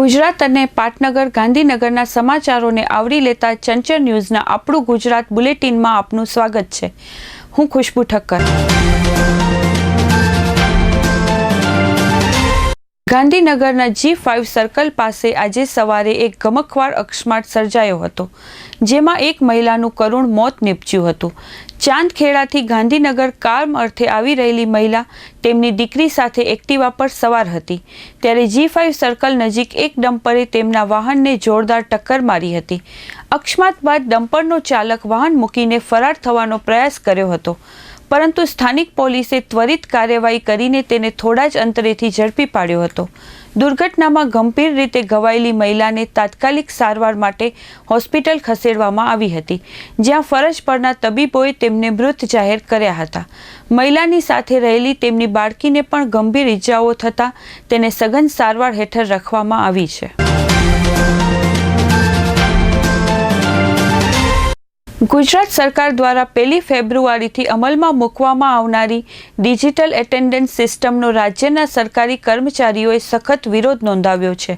ગુજરાત અને પાટનગર ગાંધીનગરના સમાચારોને આવરી લેતા ચંચળ ન્યૂઝના આપણું ગુજરાત બુલેટિનમાં આપનું સ્વાગત છે। હું ખુશ્બુ ઠક્કર। ગાંધીનગરના G5 સર્કલ પાસે આજે સવારે એક ગમખ્વાર અકસ્માત સર્જાયો હતો, જેમાં એક મહિલાનું કરુણ મોત નીપજ્યું હતું। ચાંદખેડાથી ગાંધીનગર કામ અર્થે આવી રહેલી મહિલા તેમની દીકરી સાથે એક્ટિવા પર સવાર હતી, ત્યારે G5 સર્કલ નજીક એક ડમ્પરે તેમના વાહનને જોરદાર ટક્કર મારી હતી। અકસ્માત બાદ ડમ્પરનો ચાલક વાહન મૂકીને ફરાર થવાનો પ્રયાસ કર્યો હતો, પરંતુ સ્થાનિક પોલીસે ત્વરિત કાર્યવાહી કરીને તેને થોડા જ અંતરેથી ઝડપી પાડ્યો હતો। દુર્ઘટનામાં ગંભીર રીતે ઘવાયેલી મહિલાને તાત્કાલિક સારવાર માટે હોસ્પિટલ ખસેડવામાં આવી હતી, જ્યાં ફરજ પરના તબીબોએ તેમને મૃત જાહેર કર્યા હતા। મહિલાની સાથે રહેલી તેમની બાળકીને પણ ગંભીર ઇજાઓ થતાં તેને સઘન સારવાર હેઠળ રાખવામાં આવી છે। ગુજરાત સરકાર દ્વારા 1 ફેબ્રુઆરીથી અમલમાં મૂકવામાં આવનારી ડિજિટલ એટેન્ડન્સ સિસ્ટમનો રાજ્યના સરકારી કર્મચારીઓએ સખત વિરોધ નોંધાવ્યો છે।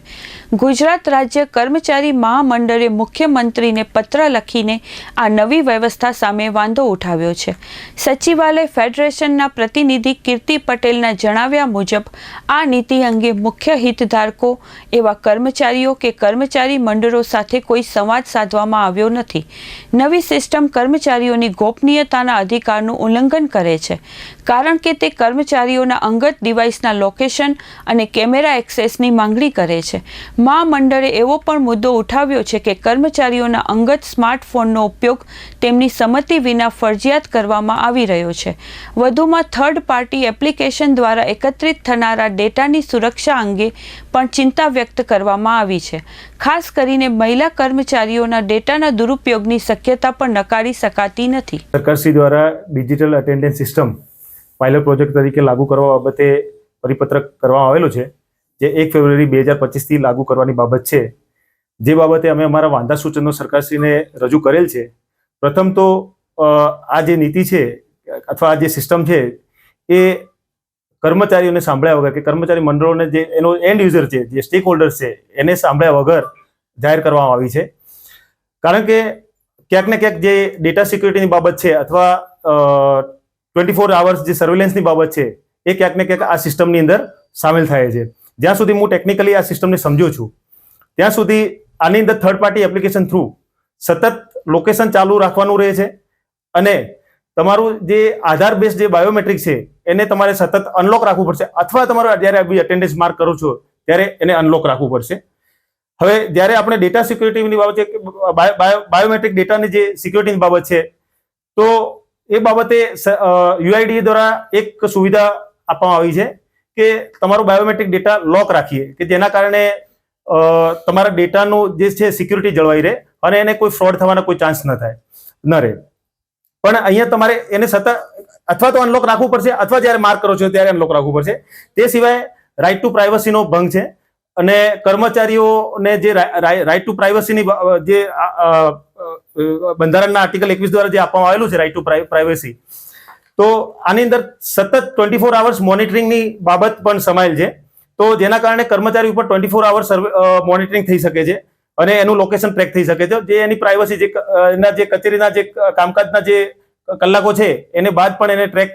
ગુજરાત રાજ્ય કર્મચારી મહામંડળે મુખ્યમંત્રીને પત્ર લખીને આ નવી વ્યવસ્થા સામે વાંધો ઉઠાવ્યો છે। સચિવાલય ફેડરેશનના પ્રતિનિધિ કીર્તિ પટેલના જણાવ્યા મુજબ આ નીતિ અંગે મુખ્ય હિતધારકો એવા કર્મચારીઓ કે કર્મચારી મંડળો સાથે કોઈ સંવાદ સાધવામાં આવ્યો નથી। નવી સિસ્ટમ કર્મચારીઓની ગોપનીયતાના અધિકારનું ઉલ્લંઘન કરે છે, કારણ કે તે કર્મચારીઓના અંગત ડિવાઇસના લોકેશન અને કેમેરા એક્સેસની માંગણી કરે છે। મહામંડળે એવો પણ મુદ્દો ઉઠાવ્યો છે કે કર્મચારીઓના અંગત સ્માર્ટફોનનો ઉપયોગ તેમની સંમતિ વિના ફરજિયાત કરવામાં આવી રહ્યો છે। વધુમાં થર્ડ પાર્ટી એપ્લિકેશન દ્વારા એકત્રિત થનારા ડેટાની સુરક્ષા અંગે પણ ચિંતા વ્યક્ત કરવામાં આવી છે। ખાસ કરીને મહિલા કર્મચારીઓના ડેટાના દુરુપયોગની શક્યતા પણ નકારી શકાતી નથી। સરકારશ્રી દ્વારા digital attendance system pilot project તરીકે લાગુ કરવા બાબતે પરિપત્ર કરવામાં આવેલો છે, જે 1 ફેબ્રુઆરી 2025થી લાગુ કરવાની બાબત છે, જે બાબતે અમે અમારા વાંધા સૂચનો સરકારશ્રીને રજૂ કરેલ છે। પ્રથમ તો આ જે નીતિ છે અથવા આ જે સિસ્ટમ છે એ કર્મચારીઓને સાંભળ્યા વગર કે કર્મચારી મંડળોને જે એનો એન્ડ યુઝર છે, જે સ્ટેક હોલ્ડર્સ છે, એને સાંભળ્યા વગર જાહેર કરવામાં આવી છે। કારણ કે ક્યાંક ને ક્યાંક જે ડેટા સિક્યુરિટીની બાબત છે અથવા 24 અવર્સ જે સર્વેલન્સની બાબત છે એ ક્યાંક ને ક્યાંક આ સિસ્ટમની અંદર સામેલ થાય છે। જ્યાં સુધી હું ટેકનિકલી આ સિસ્ટમને સમજ્યો છું ત્યાં સુધી આની અંદર થર્ડ પાર્ટી એપ્લિકેશન થ્રુ સતત લોકેશન ચાલુ રાખવાનું રહે છે અને તમારું જે આધાર બેઝ જે બાયોમેટ્રિક છે એને તમારે સતત અનલોક રાખવું પડશે, અથવા તમારે જ્યારે અટેન્ડન્સ માર્ક કરો છો ત્યારે એને અનલોક રાખવું પડશે। હવે જ્યારે આપણે ડેટા સિક્યુરિટીની બાબત છે, બાયોમેટ્રિક ડેટાની જે સિક્યુરિટીની બાબત છે, તો એ બાબતે UIDAI દ્વારા એક સુવિધા આપવામાં આવી છે કે તમારો બાયોમેટ્રિક ડેટા લોક રાખીએ, કે જેના કારણે તમારા ડેટાનું જે છે સિક્યુરિટી જળવાઈ રહે અને એને કોઈ ફ્રોડ થવાના કોઈ ચાન્સ ન રહે। પણ અહીંયા તમારે એને સતત અથવા તો અનલોક રાખવું પડશે અથવા જ્યારે માર્ક કરો છો ત્યારે અનલોક રાખવું પડશે। તે સિવાય રાઇટ ટુ પ્રાઇવસીનો ભંગ છે અને કર્મચારીઓને જે રાઇટ ટુ પ્રાઇવસીની જે બંધારણના આર્ટિકલ 21 દ્વારા જે આપવામાં આવેલું છે રાઇટ ટુ પ્રાઇવસી, તો આની અંદર સતત 24 અવર્સ મોનિટરિંગની બાબત પણ સમાયેલ છે। તો જેના કારણે કર્મચારી ઉપર 24 અવર્સ મોનિટરિંગ થઈ શકે છે અને એનું લોકેશન ટ્રેક થઈ શકે છે, જે એની પ્રાઇવસી જે એના જે કચેરીના જે કામકાજના જે કલાકો છે એને બાદ પણ એને ટ્રેક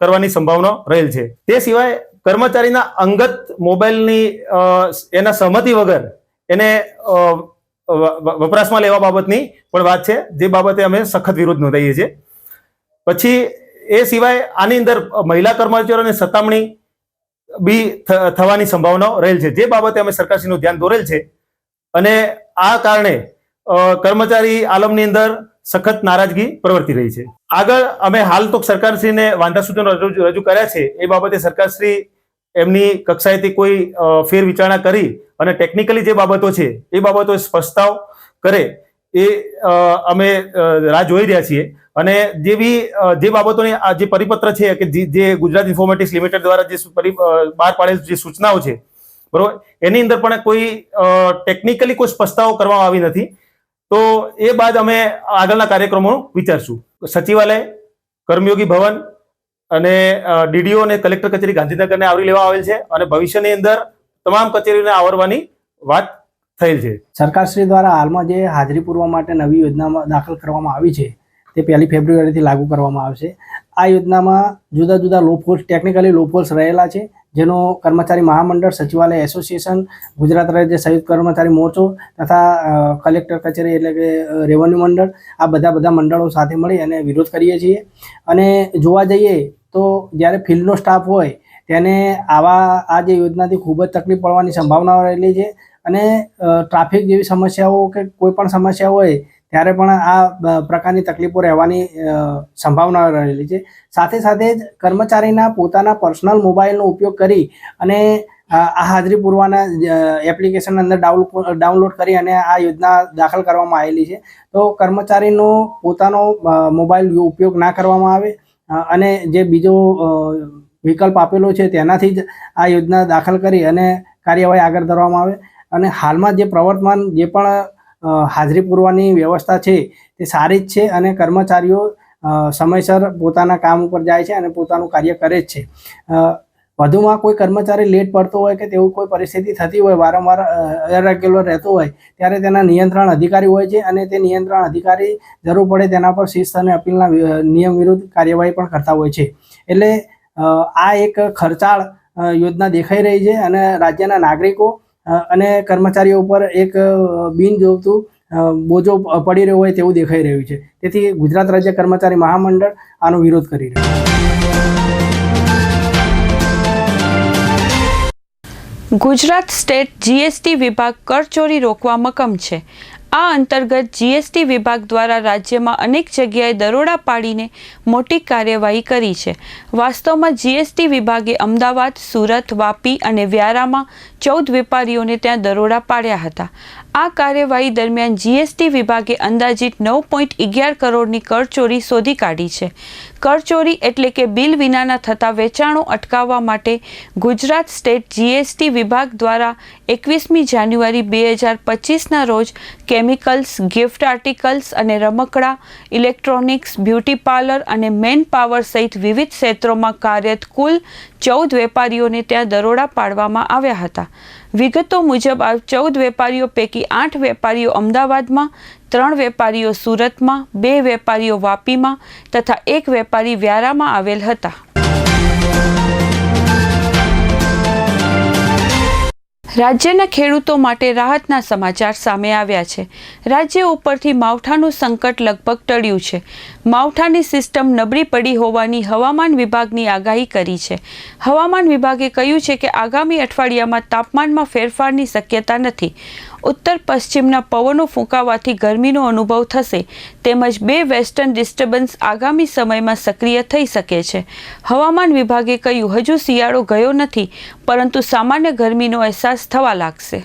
કરવાની સંભાવના રહેલ છે। તે સિવાય કર્મચારીના અંગત મોબાઈલની એના સહમતિ વગર એને વપરાશમાં લેવા બાબતની પણ વાત છે, જે બાબતે અમે સખત વિરોધ નોંધાવીએ છીએ। પછી એ સિવાય આની અંદર મહિલા કર્મચારીઓને સતામણી બી થવાની સંભાવના રહેલ છે, જે બાબતે અમે સરકારશ્રીનું ધ્યાન દોરેલ છે અને આ કારણે કર્મચારી આલમની અંદર સખત નારાજગી પ્રવર્તી રહી છે। આગળ અમે હાલ તો સરકારશ્રીને વાંધા સૂચનો રજૂ કર્યા છે, એ બાબતે સરકારશ્રી એમની કક્ષાએથી કોઈ ફેર વિચારણા કરી અને ટેકનિકલી જે બાબતો છે એ બાબતો સ્પષ્ટતાવ કરે એ અમે રાહ જોઈ રહ્યા છીએ। અને જે બાબતોની આ જે પરિપત્ર છે કે જે ગુજરાત ઇન્ફોર્મેટિક્સ લિમિટેડ દ્વારા જે બહાર પાડેલ જે સૂચનાઓ છે, બરોબર, એની અંદર પણ કોઈ ટેકનિકલી કોઈ સ્પષ્ટતાઓ કરવામાં આવી નથી। તો એ બાદ અમે આગળના કાર્યક્રમો વિચારશું। સચિવાલય, કર્મયોગી ભવન અને DDO અને કલેક્ટર કચેરી ગાંધીનગરને આવરી લેવા આવેલ છે અને ભવિષ્યની અંદર તમામ કચેરીઓને આવરવાની વાત થયેલ છે? સરકારશ્રી દ્વારા હાલમાં જે હાજરી પૂરવા માટે નવી યોજનામાં દાખલ કરવામાં આવી છે તે 1 ફેબ્રુઆરીથી લાગુ કરવામાં આવશે. આ યોજનામાં જુદા જુદા લોપહોલ્સ, ટેકનિકલી લોપહોલ્સ રહેલા છે, જેનો કર્મચારી મહામંડળ, સચિવાલય એસોસિએશન, ગુજરાત રાજ્ય સંયુક્ત કર્મચારી મોરચો તથા કલેક્ટર કચેરી એટલે કે રેવન્યુ મંડળ, આ બધા મંડળો સાથે મળી અને વિરોધ કરીએ છીએ. અને જોવા જઈએ તો જ્યારે ફિલ્ડનો સ્ટાફ હોય તેને આ જે યોજનાથી ખૂબ જ તકલીફ પડવાની સંભાવના રહેલી છે. અને ટ્રાફિક જેવી સમસ્યાઓ કે કોઈ પણ સમસ્યા હોય ત્યારે પણ આ પ્રકારની તકલીફો રહેવાની સંભાવના રહેલી છે. સાથે સાથે જ કર્મચારીના પોતાના પર્સનલ મોબાઈલનો ઉપયોગ કરી અને આ હાજરી પૂરવાના એપ્લિકેશન અંદર ડાઉનલોડ કરી અને આ યોજના દાખલ કરવામાં આવેલી છે. તો કર્મચારીનો પોતાનો મોબાઈલ ઉપયોગ ના કરવામાં આવે અને જે બીજો વિકલ્પ આપેલો છે તેનાથી જ આ યોજના દાખલ કરી અને કાર્યવાહી આગળ ધરવામાં આવે. અને હાલમાં જે પ્રવર્તમાન જે પણ હાજરી પૂરવાની વ્યવસ્થા છે તે સારી જ છે અને કર્મચારીઓ સમયસર પોતાના કામ ઉપર જાય છે અને પોતાનું કાર્ય કરે જ છે. વધુમાં કોઈ કર્મચારી લેટ પડતો હોય કે તેવું કોઈ પરિસ્થિતિ થતી હોય, વારંવાર ઇરેગ્યુલર રહેતો હોય, ત્યારે તેના નિયંત્રણ અધિકારી હોય છે અને તે નિયંત્રણ અધિકારી જરૂર પડે તેના પર શિસ્ત અને અપીલના નિયમ વિરુદ્ધ કાર્યવાહી પણ કરતા હોય છે. એટલે આ એક ખર્ચાળ યોજના દેખાઈ રહી છે અને રાજ્યના નાગરિકો અને કર્મચારીઓ ઉપર એક બિનજોતું બોજો પડી રહ્યો હોય તેવું દેખાઈ રહ્યું છે. તેથી ગુજરાત રાજ્ય કર્મચારી મહામંડળ આનો વિરોધ કરી રહ્યું છે. ગુજરાત સ્ટેટ જીએસટી વિભાગ કરચોરી રોકવા મક્કમ છે. આ અંતર્ગત જીએસટી વિભાગ દ્વારા રાજ્યમાં અનેક જગ્યાએ દરોડા પાડીને મોટી કાર્યવાહી કરી છે. વાસ્તવમાં જીએસટી વિભાગે અમદાવાદ, સુરત, વાપી અને વ્યારામાં 14 વેપારીઓને ત્યાં દરોડા પાડ્યા હતા. આ કાર્યવાહી દરમિયાન જીએસટી વિભાગે અંદાજિત 9.11 કરોડની કરચોરી શોધી કાઢી છે. કરચોરી એટલે કે બિલ વિનાના થતા વેચાણો અટકાવવા માટે ગુજરાત સ્ટેટ જીએસટી વિભાગ દ્વારા 21મી જાન્યુઆરી 2025ના રોજ કેમિકલ્સ, ગિફ્ટ આર્ટિકલ્સ અને રમકડા, ઇલેક્ટ્રોનિક્સ, બ્યુટી પાર્લર અને મેન પાવર સહિત વિવિધ ક્ષેત્રોમાં કાર્યરત કુલ 14 વેપારીઓને ત્યાં દરોડા પાડવામાં આવ્યા હતા. વિગતો મુજબ આ 14 વેપારીઓ પૈકી 8 વેપારીઓ અમદાવાદમાં, 3 વેપારીઓ સુરતમાં, 2 વેપારીઓ વાપીમાં તથા 1 વેપારી વ્યારામાં આવેલ હતા. રાજ્યના ખેડૂતો માટે રાહતના સમાચાર સામે આવ્યા છે. રાજ્ય ઉપરથી માવઠાનું સંકટ લગભગ ટળ્યું છે. માવઠાની સિસ્ટમ નબળી પડી હોવાની હવામાન વિભાગની આગાહી કરી છે. હવામાન વિભાગે કહ્યું છે કે આગામી અઠવાડિયામાં તાપમાનમાં ફેરફારની શક્યતા નથી. ઉત્તર પશ્ચિમના પવનો ફૂંકાવાથી ગરમીનો અનુભવ થશે તેમજ 2 વેસ્ટર્ન ડિસ્ટર્બન્સ આગામી સમયમાં સક્રિય થઈ શકે છે. હવામાન વિભાગે કહ્યું, હજુ શિયાળો ગયો નથી પરંતુ સામાન્ય ગરમીનો અહેસાસ થવા લાગશે.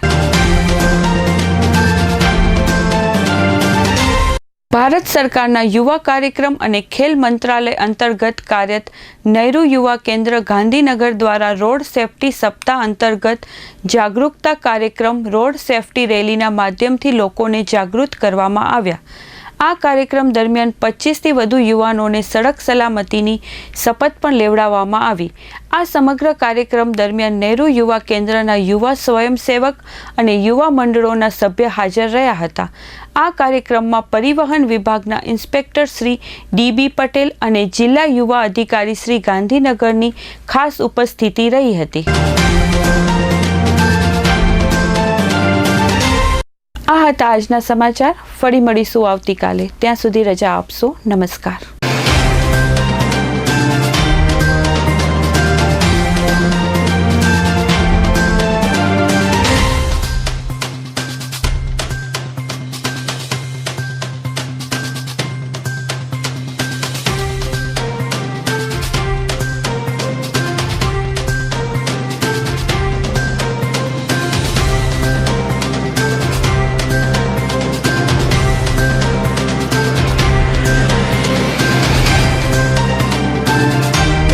ભારત સરકારના યુવા કાર્યક્રમ અને ખેલ મંત્રાલય અંતર્ગત કાર્યરત નહેરુ યુવા કેન્દ્ર ગાંધીનગર દ્વારા રોડ સેફટી સપ્તાહ અંતર્ગત જાગૃતતા કાર્યક્રમ રોડ સેફટી રેલીના માધ્યમથી લોકોને જાગૃત કરવામાં આવ્યા. આ કાર્યક્રમ દરમિયાન 25થી વધુ યુવાનોને સડક સલામતીની શપથ પણ લેવડાવવામાં આવી. આ સમગ્ર કાર્યક્રમ દરમિયાન નહેરુ યુવા કેન્દ્રના યુવા સ્વયંસેવક અને યુવા મંડળોના સભ્ય હાજર રહ્યા હતા. આ કાર્યક્રમમાં પરિવહન વિભાગના ઇન્સ્પેક્ટર શ્રી ડી.બી. પટેલ અને જિલ્લા યુવા અધિકારી શ્રી ગાંધીનગરની ખાસ ઉપસ્થિતિ રહી હતી. આ હતા આજના સમાચાર. ફરી મળીશું આવતીકાલે. ત્યાં સુધી રજા આપશો. નમસ્કાર.